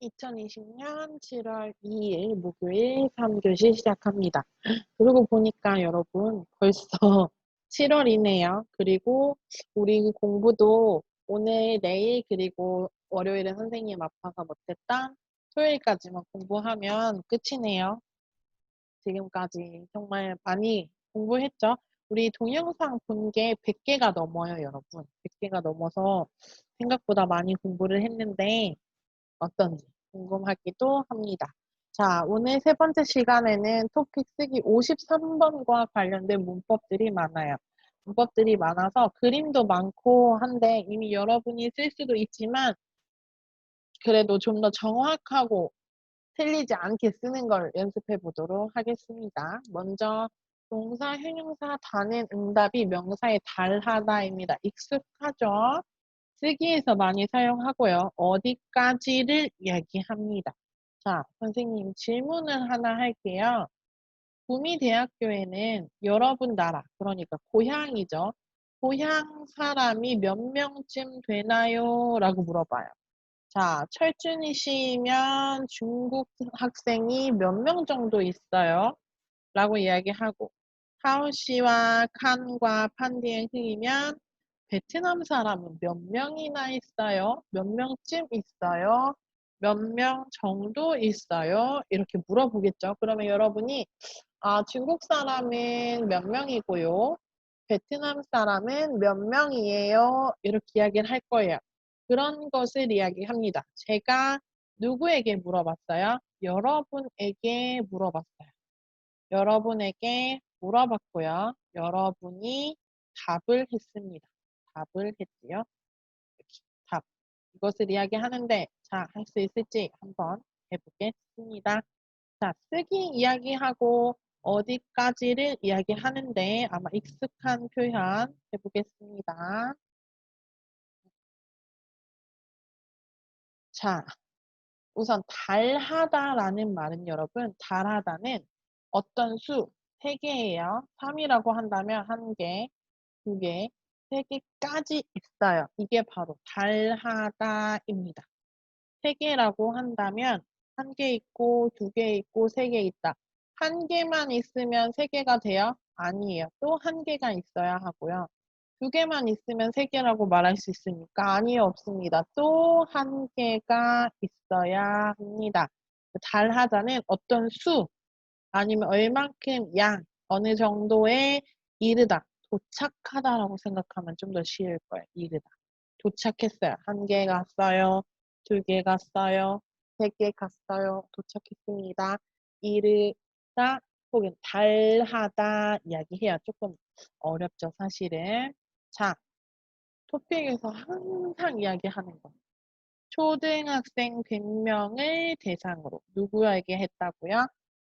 2020년 7월 2일 목요일 3교시 시작합니다. 그러고 보니까 여러분 벌써 7월이네요. 그리고 우리 공부도 오늘, 내일, 그리고 월요일에 선생님 아파서 못했다. 토요일까지만 공부하면 끝이네요. 지금까지 정말 많이 공부했죠. 우리 동영상 본 게 100개가 넘어요, 여러분. 100개가 넘어서 생각보다 많이 공부를 했는데 어떤지 궁금하기도 합니다. 자, 오늘 세 번째 시간에는 토픽 쓰기 53번과 관련된 문법들이 많아요. 문법들이 많아서 그림도 많고 한데 이미 여러분이 쓸 수도 있지만 그래도 좀 더 정확하고 틀리지 않게 쓰는 걸 연습해 보도록 하겠습니다. 먼저 동사, 형용사, 다는 응답이 명사에 달하다입니다. 익숙하죠? 쓰기에서 많이 사용하고요. 어디까지를 이야기합니다. 자, 선생님 질문을 하나 할게요. 구미대학교에는 여러분 나라, 그러니까 고향이죠. 고향 사람이 몇 명쯤 되나요? 라고 물어봐요. 자, 철준이시면 중국 학생이 몇 명 정도 있어요? 라고 이야기하고 하우씨와 칸과 판디엔흥이면 베트남 사람은 몇 명이나 있어요? 몇 명쯤 있어요? 몇 명 정도 있어요? 이렇게 물어보겠죠. 그러면 여러분이 중국 사람은 몇 명이고요. 베트남 사람은 몇 명이에요? 이렇게 이야기를 할 거예요. 그런 것을 이야기합니다. 제가 누구에게 물어봤어요? 여러분에게 물어봤어요. 여러분에게 물어봤고요. 여러분이 답을 했습니다. 답을 했지요. 이렇게 답. 이것을 이야기하는데 자, 할 수 있을지 한번 해보겠습니다. 자, 쓰기 이야기하고 어디까지를 이야기하는데 아마 익숙한 표현 해보겠습니다. 자, 우선 달하다라는 말은 여러분, 달하다는 어떤 수, 3개예요. 3이라고 한다면 1개, 2개, 3개까지 있어요. 이게 바로 달하다입니다. 3개라고 한다면 1개 있고 2개 있고 3개 있다. 1개만 있으면 3개가 돼요? 아니에요. 또 1개가 있어야 하고요. 2개만 있으면 3개라고 말할 수 있습니까? 아니요, 없습니다. 또 1개가 있어야 합니다. 달하다는 어떤 수, 아니면 얼만큼 양, 어느 정도에 이르다, 도착하다라고 생각하면 좀 더 쉬울 거예요. 이르다. 도착했어요. 1개 갔어요. 2개 갔어요. 3개 갔어요. 도착했습니다. 이르다 혹은 달하다 이야기해야 조금 어렵죠, 사실은. 자, 토픽에서 항상 이야기하는 거. 초등학생 100명을 대상으로 누구에게 했다고요?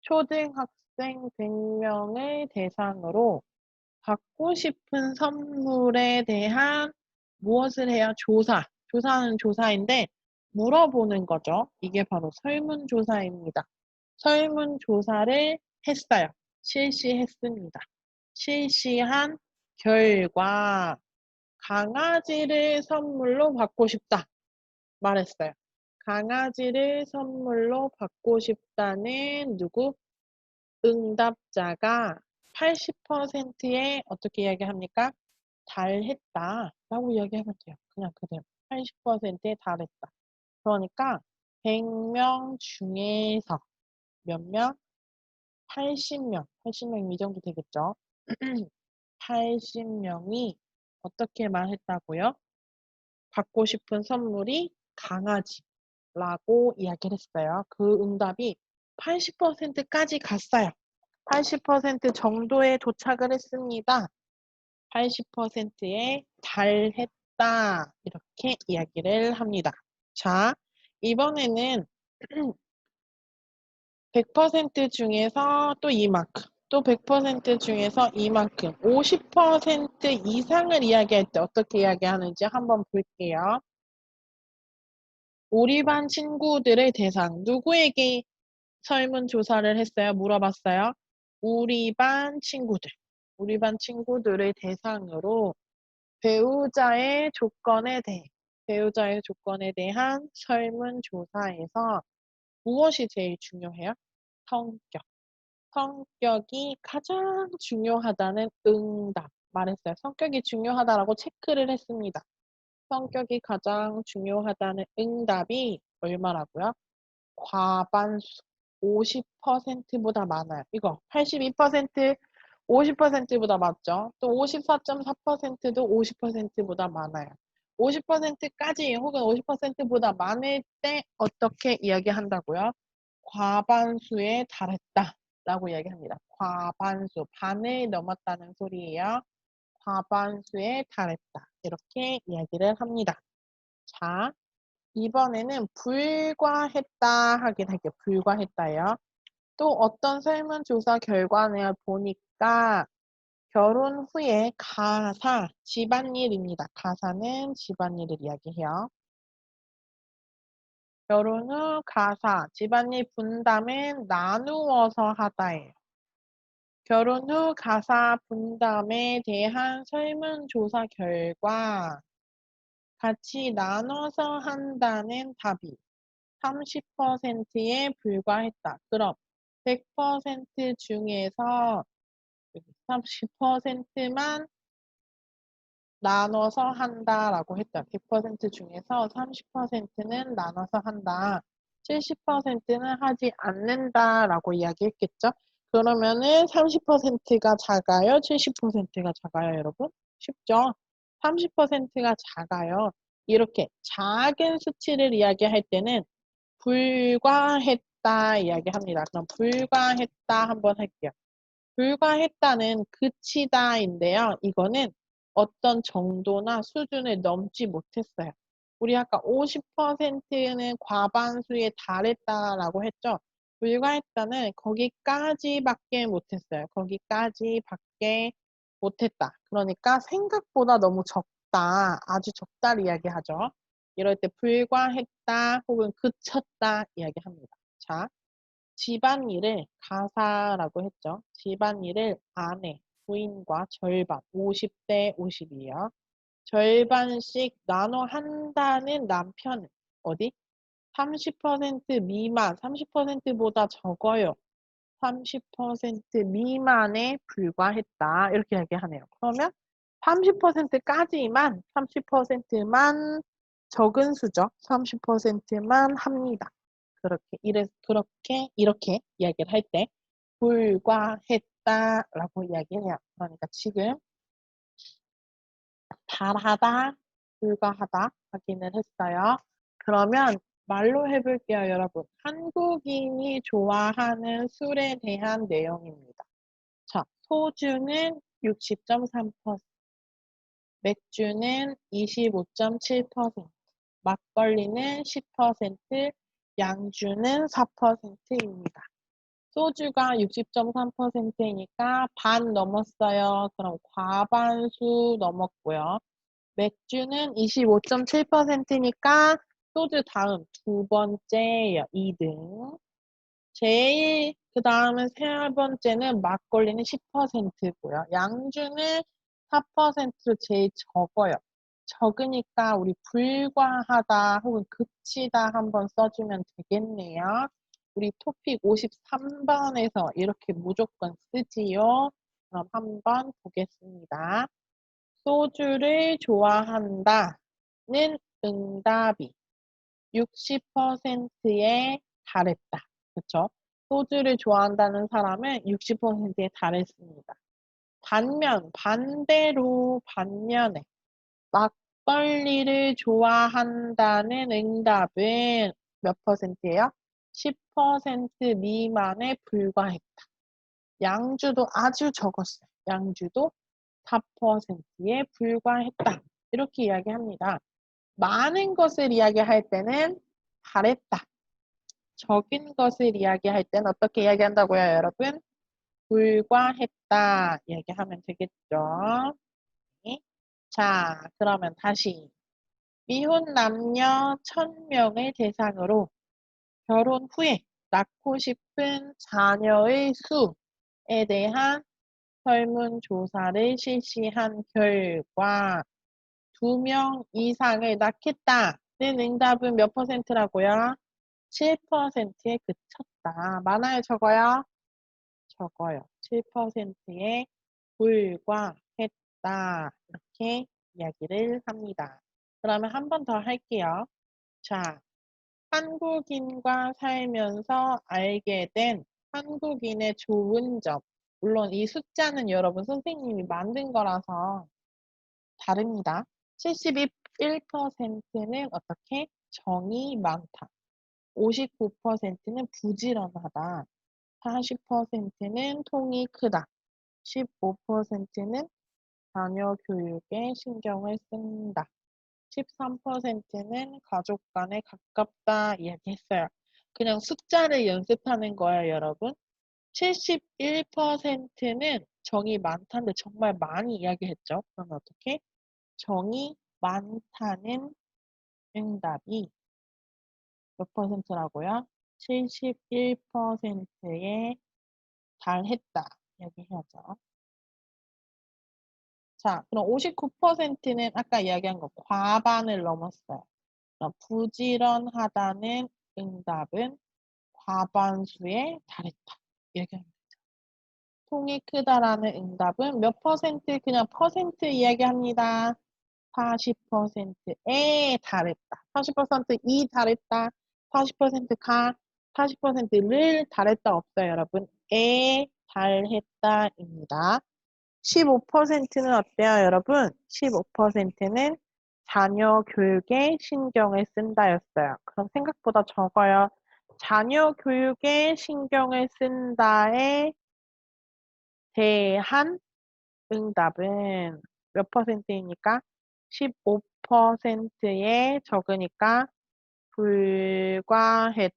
초등학생 100명을 대상으로 받고 싶은 선물에 대한 무엇을 해야 조사. 조사는 조사인데 물어보는 거죠. 이게 바로 설문조사입니다. 설문조사를 했어요. 실시했습니다. 실시한 결과 강아지를 선물로 받고 싶다. 말했어요. 강아지를 선물로 받고 싶다는 누구? 응답자가 80%에 어떻게 이야기합니까? 달했다 라고 이야기하면 돼요. 그냥 그대로 80%에 달했다. 그러니까 100명 중에서 몇 명? 80명, 80명 이 정도 되겠죠. 80명이 어떻게 말했다고요? 받고 싶은 선물이 강아지라고 이야기를 했어요. 그 응답이 80%까지 갔어요. 80% 정도에 도착을 했습니다. 80%에 달했다. 이렇게 이야기를 합니다. 자, 이번에는 100% 중에서 또 이만큼, 또 100% 중에서 이만큼, 50% 이상을 이야기할 때 어떻게 이야기하는지 한번 볼게요. 우리 반 친구들의 대상, 누구에게 설문조사를 했어요? 물어봤어요? 우리 반 친구들. 우리 반 친구들의 대상으로 배우자의 조건에 대해 배우자의 조건에 대한 설문조사에서 무엇이 제일 중요해요? 성격. 성격이 가장 중요하다는 응답 말했어요. 성격이 중요하다라고 체크를 했습니다. 성격이 가장 중요하다는 응답이 얼마라고요? 과반수 50%보다 많아요. 이거 82% 50%보다 맞죠? 또 54.4%도 50%보다 많아요. 50%까지 혹은 50%보다 많을 때 어떻게 이야기한다고요? 과반수에 달했다 라고 이야기합니다. 과반수, 반을 넘었다는 소리예요. 과반수에 달했다. 이렇게 이야기를 합니다. 자, 이번에는 불과했다 하긴 할게요. 불과했다요. 또 어떤 설문조사 결과를 보니까 결혼 후에 가사, 집안일입니다. 가사는 집안일을 이야기해요. 결혼 후 가사, 집안일 분담은 나누어서 하다예요. 결혼 후 가사 분담에 대한 설문조사 결과 같이 나눠서 한다는 답이 30%에 불과했다. 그럼 100% 중에서 30%만 나눠서 한다라고 했다. 100% 중에서 30%는 나눠서 한다. 70%는 하지 않는다라고 이야기했겠죠? 그러면은 30%가 작아요? 70%가 작아요, 여러분? 쉽죠? 30%가 작아요. 이렇게 작은 수치를 이야기할 때는 불과했다 이야기합니다. 그럼 불과했다 한번 할게요. 불과했다는 그치다인데요. 이거는 어떤 정도나 수준을 넘지 못했어요. 우리 아까 50%는 과반수에 달했다라고 했죠. 불과했다는 거기까지밖에 못했어요. 거기까지밖에 못했다. 그러니까 생각보다 너무 적다. 아주 적다를 이야기하죠. 이럴 때 불과했다 혹은 그쳤다 이야기합니다. 자, 집안일을 가사라고 했죠. 집안일을 아내, 부인과 절반, 50대 50이에요. 절반씩 나눠 한다는 남편은 어디? 30% 미만, 30%보다 적어요. 30% 미만에 불과했다. 이렇게 얘기하네요. 그러면 30%까지만, 30%만 적은 수죠. 30%만 합니다. 이렇게 이야기를 할 때 불과했다라고 이야기해요. 그러니까 지금 잘하다, 불과하다 확인을 했어요. 그러면 말로 해볼게요, 여러분. 한국인이 좋아하는 술에 대한 내용입니다. 자, 소주는 60.3%, 맥주는 25.7%, 막걸리는 10%, 양주는 4%입니다. 소주가 60.3%이니까 반 넘었어요. 그럼 과반수 넘었고요. 맥주는 25.7%니까 소주 다음 두 번째예요. 2등. 제일 그 다음은 세 번째는 막걸리는 10%고요. 양주는 4%로 제일 적어요. 적으니까 우리 불과하다 혹은 그치다 한번 써주면 되겠네요. 우리 토픽 53번에서 이렇게 무조건 쓰지요. 그럼 한번 보겠습니다. 소주를 좋아한다는 응답이 60%에 달했다. 그렇죠? 소주를 좋아한다는 사람은 60%에 달했습니다. 반면에 막걸리를 좋아한다는 응답은 몇 %예요? 10% 미만에 불과했다. 양주도 아주 적었어요. 양주도 4%에 불과했다. 이렇게 이야기합니다. 많은 것을 이야기할 때는 잘했다. 적은 것을 이야기할 때는 어떻게 이야기한다고요, 여러분? 불과했다. 이야기하면 되겠죠. 네. 자, 그러면 다시. 미혼 남녀 1000명을 대상으로 결혼 후에 낳고 싶은 자녀의 수에 대한 설문조사를 실시한 결과 2명 이상을 낳겠다는 응답은 몇 %라고요? 7%에 그쳤다. 많아요, 적어요? 적어요. 7%에 불과했다. 이렇게 이야기를 합니다. 그러면 한 번 더 할게요. 자, 한국인과 살면서 알게 된 한국인의 좋은 점. 물론 이 숫자는 여러분 선생님이 만든 거라서 다릅니다. 71%는 어떻게? 정이 많다. 59%는 부지런하다. 40%는 통이 크다. 15%는 자녀 교육에 신경을 쓴다. 13%는 가족 간에 가깝다 이야기했어요. 그냥 숫자를 연습하는 거예요, 여러분. 71%는 정이 많다는데 정말 많이 이야기했죠. 그러면 어떻게? 정이 많다는 응답이 몇 %라고요? 71%에 달했다. 이야기해야죠. 자, 그럼 59%는 아까 이야기한 거 과반을 넘었어요. 그럼 부지런하다는 응답은 과반수에 달했다. 얘기합니다. 통이 크다라는 응답은 몇 퍼센트? 그냥 퍼센트 이야기합니다. 40%에 달했다. 40%이 달했다. 40%가 40%를 달했다 없어요, 여러분. 에 달했다입니다. 15%는 어때요, 여러분? 15%는 자녀 교육에 신경을 쓴다였어요. 그럼 생각보다 적어요. 자녀 교육에 신경을 쓴다에 대한 응답은 몇 %입니까? 15%에 적으니까 불과했다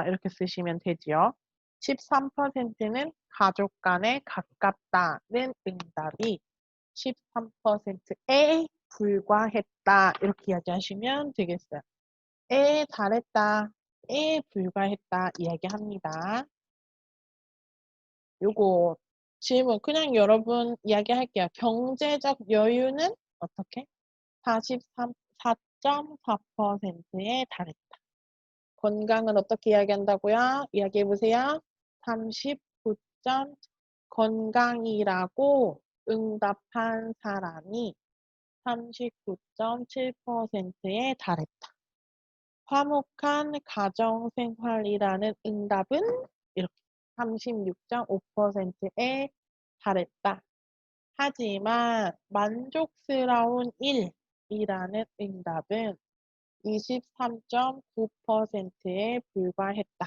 이렇게 쓰시면 되지요. 13%는 가족 간에 가깝다는 응답이 13%에 불과했다 이렇게 이야기하시면 되겠어요. 에 달했다, 에 불과했다 이야기합니다. 요거 질문 그냥 여러분 이야기할게요. 경제적 여유는 어떻게? 44.4%에 달했다. 건강은 어떻게 이야기한다고요? 이야기해보세요. 39점 건강이라고 응답한 사람이 39.7%에 달했다. 화목한 가정생활이라는 응답은 이렇게 36.5%에 달했다. 하지만 만족스러운 일이라는 응답은 23.9%에 불과했다.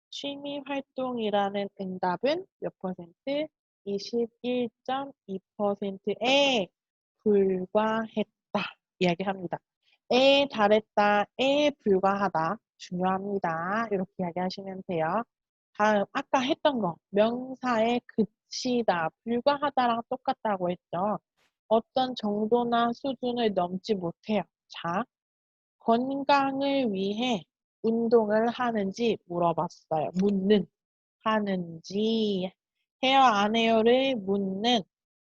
취미 활동이라는 응답은 몇 퍼센트? 21.2%에 불과했다. 이야기합니다. 에 달했다, 에 불과하다. 중요합니다. 이렇게 이야기하시면 돼요. 다음, 아까 했던 거. 명사에 그치다, 불과하다랑 똑같다고 했죠. 어떤 정도나 수준을 넘지 못해요. 자, 건강을 위해 운동을 하는지 물어봤어요. 묻는. 하는지. 해요, 안 해요를 묻는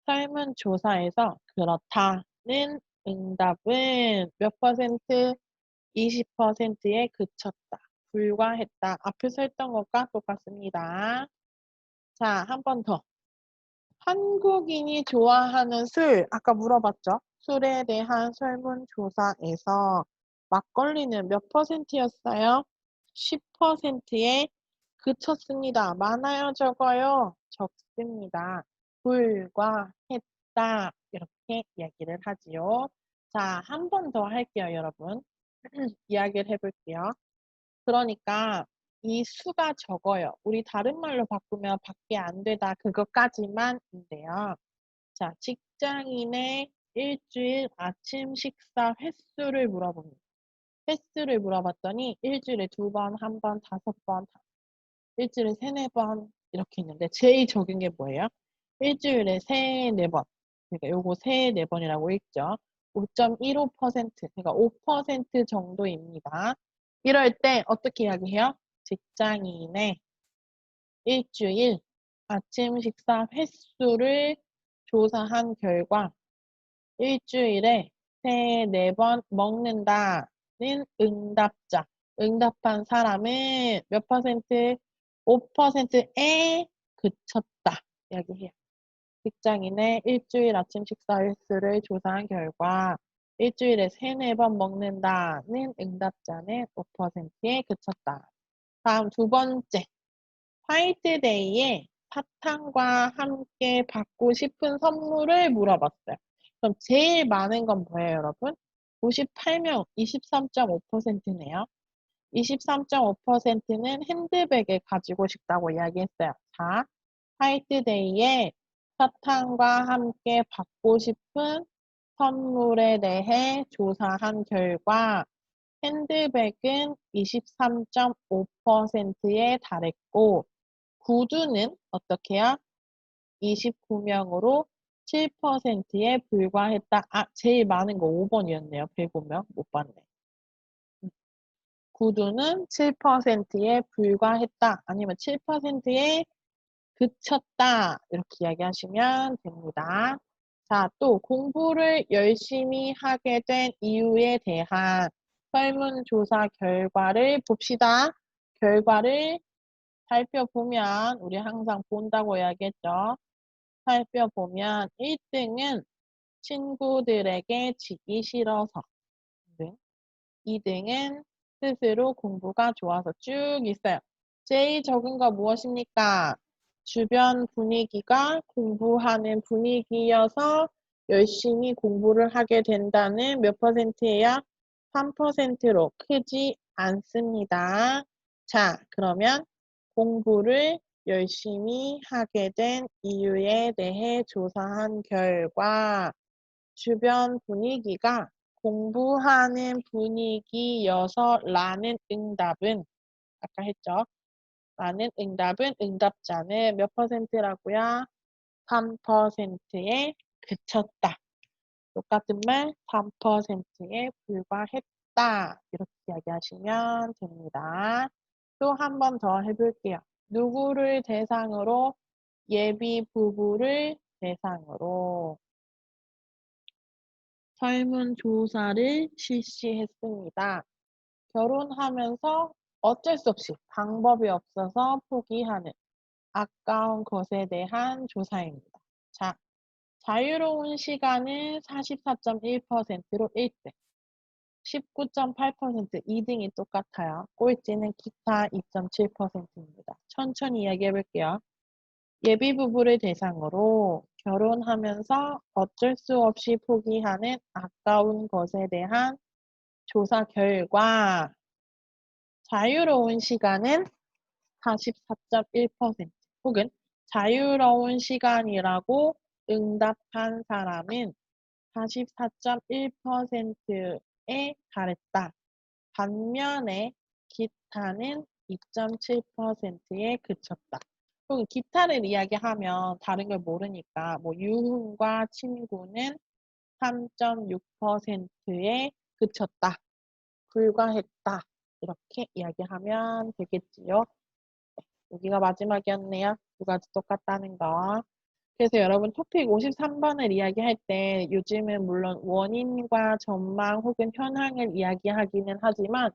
설문조사에서 그렇다는 응답은 몇 퍼센트? 20%에 그쳤다. 불과했다. 앞에서 했던 것과 똑같습니다. 자, 한 번 더. 한국인이 좋아하는 술, 아까 물어봤죠? 술에 대한 설문조사에서 막걸리는 몇 %였어요? 10%에 그쳤습니다. 많아요, 적어요? 적습니다. 불과했다. 이렇게 이야기를 하지요. 자, 한 번 더 할게요, 여러분. 이야기를 해볼게요. 그러니까 이 수가 적어요. 우리 다른 말로 바꾸면 밖에 안 되다. 그것까지만인데요. 자, 직장인의 일주일 아침 식사 횟수를 물어봅니다. 횟수를 물어봤더니 일주일에 2번, 1번, 5번, 일주일에 3-4번 이렇게 있는데 제일 적은 게 뭐예요? 일주일에 3-4번. 그러니까 요거 3-4번이라고 있죠. 5.15%, 그러니까 5% 정도입니다. 이럴 때 어떻게 이야기해요? 직장인의 일주일 아침 식사 횟수를 조사한 결과 일주일에 3, 4번 먹는다는 응답자. 응답한 사람은 몇 퍼센트? 5%에 그쳤다. 이야기해요. 직장인의 일주일 아침 식사 횟수를 조사한 결과 일주일에 3, 4번 먹는다는 응답자는 5%에 그쳤다. 다음 두 번째. 화이트데이에 사탕과 함께 받고 싶은 선물을 물어봤어요. 그럼 제일 많은 건 뭐예요, 여러분? 98명, 23.5%네요. 23.5%는 핸드백을 가지고 싶다고 이야기했어요. 자, 화이트데이에 사탕과 함께 받고 싶은 선물에 대해 조사한 결과 핸드백은 23.5%에 달했고 구두는 어떻게 해요? 29명으로 7%에 불과했다. 아, 제일 많은 거 5번이었네요. 105명. 못 봤네. 구두는 7%에 불과했다. 아니면 7%에 그쳤다. 이렇게 이야기하시면 됩니다. 자, 또 공부를 열심히 하게 된 이유에 대한 설문조사 결과를 봅시다. 결과를 살펴보면 우리 항상 본다고 이야기했죠. 살펴보면 1등은 친구들에게 지기 싫어서 2등은 스스로 공부가 좋아서 쭉 있어요. 제일 적은 거 무엇입니까? 주변 분위기가 공부하는 분위기여서 열심히 공부를 하게 된다는 몇 퍼센트예요? 3%로 크지 않습니다. 자, 그러면 공부를 열심히 하게 된 이유에 대해 조사한 결과 주변 분위기가 공부하는 분위기여서 라는 응답은 아까 했죠. 라는 응답은 응답자는 몇 퍼센트라고요? 3%에 그쳤다. 똑같은 말 3%에 불과했다. 이렇게 이야기하시면 됩니다. 또 한 번 더 해볼게요. 누구를 대상으로? 예비 부부를 대상으로 설문조사를 실시했습니다. 결혼하면서 어쩔 수 없이 방법이 없어서 포기하는 아까운 것에 대한 조사입니다. 자, 자유로운 시간은 44.1%로 1등, 19.8% 2등이 똑같아요. 꼴찌는 기타 2.7%입니다. 천천히 이야기해 볼게요. 예비부부를 대상으로 결혼하면서 어쩔 수 없이 포기하는 아까운 것에 대한 조사 결과 자유로운 시간은 44.1% 혹은 자유로운 시간이라고 응답한 사람은 44.1%에 달했다. 반면에 기타는 2.7%에 그쳤다. 혹은 기타를 이야기하면 다른 걸 모르니까 뭐 유흥과 친구는 3.6%에 그쳤다. 불과했다. 이렇게 이야기하면 되겠지요. 여기가 마지막이었네요. 두 가지 똑같다는 거. 그래서 여러분 토픽 53번을 이야기할 때 요즘은 물론 원인과 전망 혹은 현황을 이야기하기는 하지만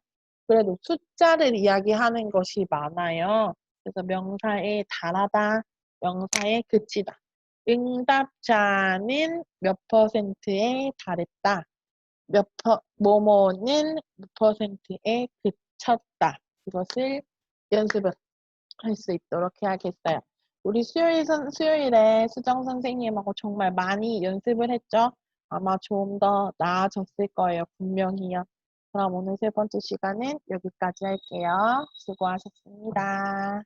그래도 숫자를 이야기하는 것이 많아요. 그래서 명사에 달하다, 명사에 그치다. 응답자는 몇 퍼센트에 달했다. 뭐뭐는 몇 퍼센트에 그쳤다. 이것을 연습을 할 수 있도록 해야겠어요. 우리 수요일에 수정 선생님하고 정말 많이 연습을 했죠? 아마 좀 더 나아졌을 거예요. 분명히요. 그럼 오늘 세 번째 시간은 여기까지 할게요. 수고하셨습니다.